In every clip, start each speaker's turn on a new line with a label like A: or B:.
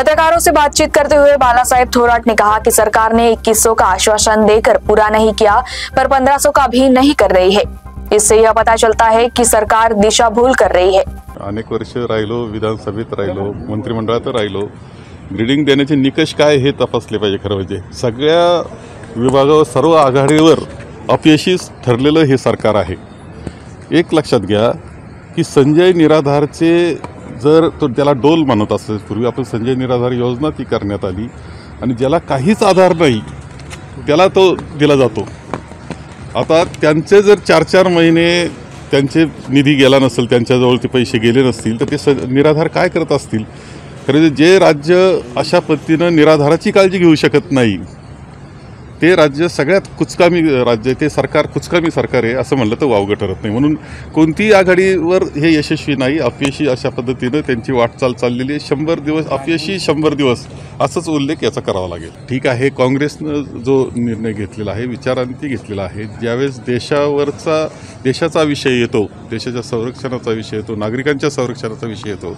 A: पत्रकारों से बातचीत करते हुए बालासाहेब थोराट ने कहा कि सरकार ने 2100 का आश्वासन देकर पूरा नहीं किया, पर 1500 का भी नहीं कर रही है। इससे यह पता चलता है कि सरकार दिशा भूल कर रही है।
B: अनेक वर्ष राहिलो, विधानसभेत राहिलो, मंत्रिमंडळात राहिलो, ग्रेडिंग देण्याचे निकष काय हे तपासले पाहिजे। खरं म्हणजे सगळ्या विभागावर सर्व आघाडीवर अपयशी ठरलेलं हे सरकार आहे। एक लक्षात घ्या की संजय निराधारचे जर तो त्याला डोल म्हणत असेल, पूर्वी आपण संजय निराधार योजना ती करण्यात आली आणि ज्याला काहीच आधार नाही त्याला तो दिला जातो। आता त्यांचे जर 4-4 महिने त्यांचे निधी गेला नसेल, त्यांच्याजवळ ते पैसे गेले नसतील तर ते निराधार काय करत असतील। खरं जे राज्य अशा पद्धतीनं निराधाराची काळजी घेऊ शकत नाही ते राज्य सगळ्यात कुचकामी राज्य, ते सरकार कुचकामी सरकार आहे असं म्हणलं तर वावगं ठरत नाही। म्हणून कोणतीही आघाडीवर हे यशस्वी नाही, अपयशी अशा पद्धतीनं त्यांची वाटचाल चाललेली आहे। 100 दिवस अपयशी, 100 दिवस असंच उल्लेख याचा करावा लागेल। ठीक आहे, काँग्रेसनं जो निर्णय घेतलेला आहे, विचारांती घेतलेला आहे, ज्यावेळेस देशाचा विषय येतो, देशाच्या संरक्षणाचा विषय येतो, नागरिकांच्या संरक्षणाचा विषय येतो,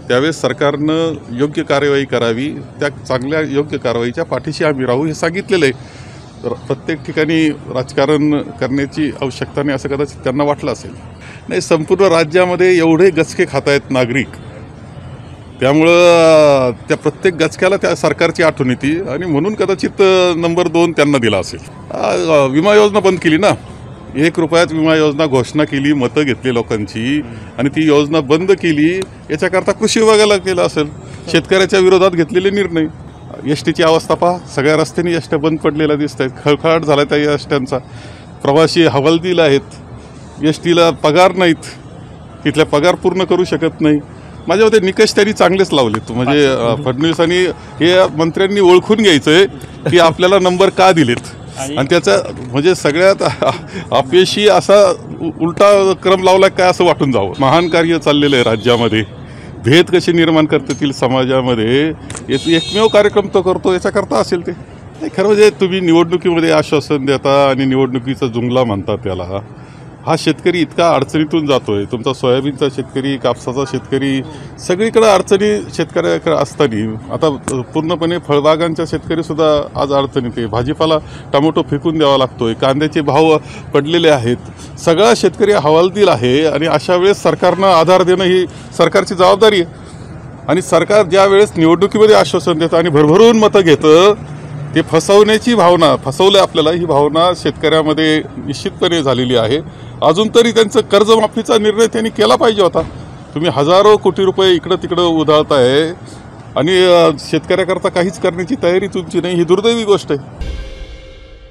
B: त्यावेळेस सरकारनं योग्य कार्यवाही करावी। त्या चांगल्या योग्य कारवाईच्या पाठीशी आम्ही राहू हे सांगितलेलं आहे। प्रत्येक ठिकाणी राजकारण करण्याची आवश्यकता नाही असं कदाचित त्यांना वाटलं असेल। नाही, संपूर्ण राज्यामध्ये एवढे गचके खात आहेत नागरिक, त्यामुळं त्या प्रत्येक गचक्याला त्या सरकारची आठवण येते आणि म्हणून कदाचित नंबर 2 त्यांना दिला असेल। विमा योजना बंद केली ना, 1 रुपयात विमा योजना घोषणा केली, मतं घेतली लोकांची आणि ती योजना बंद केली। याच्याकरता कृषी विभागाला केलं असेल, शेतकऱ्याच्या विरोधात घेतलेले निर्णय। एसटीची अवस्था पहा, सगळ्या रस्त्यांनी एसट्या बंद पडलेल्या दिसत आहेत, खळखळाट झाला त्या एसट्यांचा। प्रवासी हवालदिल आहेत, एसटीला पगार नाहीत, तिथल्या पगार पूर्ण करू शकत नाही। माझ्या मते निकष त्यांनी चांगलेच लावलेत। म्हणजे फडणवीसांनी हे मंत्र्यांनी ओळखून घ्यायचंय की आपल्याला नंबर का दिलेत आणि त्याचा म्हणजे सगळ्यात अपयशी असा उलटा क्रम लावला काय असं वाटून जावं। महान कार्य चाललेलं आहे राज्यामध्ये, भेद कसे निर्माण करता येतील समाजामध्ये एकमेव कार्यक्रम तो करतो, याच्याकरता असेल ते। खरं म्हणजे तुम्ही निवडणुकीमध्ये आश्वासन देता आणि निवडणुकीचा जुमला म्हणता त्याला, हा शेतकरी इतका अडचणीतून जातोय। तुमचा सोयाबीनचा शेतकरी, कापसाचा शेतकरी, सगळीकडे अडचणी शेतकऱ्याकडे असताना आता पूर्णपणे फळबागांच्या शेतकरीसुद्धा आज अडचणीत आहे। भाजीपाला टोमॅटो फेकून द्यावा लागतोय, कांद्याचे भाव पडलेले आहेत, सगळा शेतकरी हवालदिल आहे आणि अशा वेळेस सरकारनं आधार देणं ही सरकारची जबाबदारी आहे। आणि सरकार ज्या वेळेस निवडणुकीमध्ये आश्वासन देतं आणि भरभरून मतं घेतं, ते फसवण्याची भावना, फसवलं आपल्याला ही भावना शेतकऱ्यामध्ये निश्चितपणे झालेली आहे। अजून तरी त्यांचं कर्जमाफीचा निर्णय त्यांनी केला पाहिजे होता। तुम्ही हजारो कोटी रुपये इकडं तिकडं उधळताय आणि शेतकऱ्याकरता काहीच करण्याची तयारी तुमची नाही, ही दुर्दैवी गोष्ट आहे।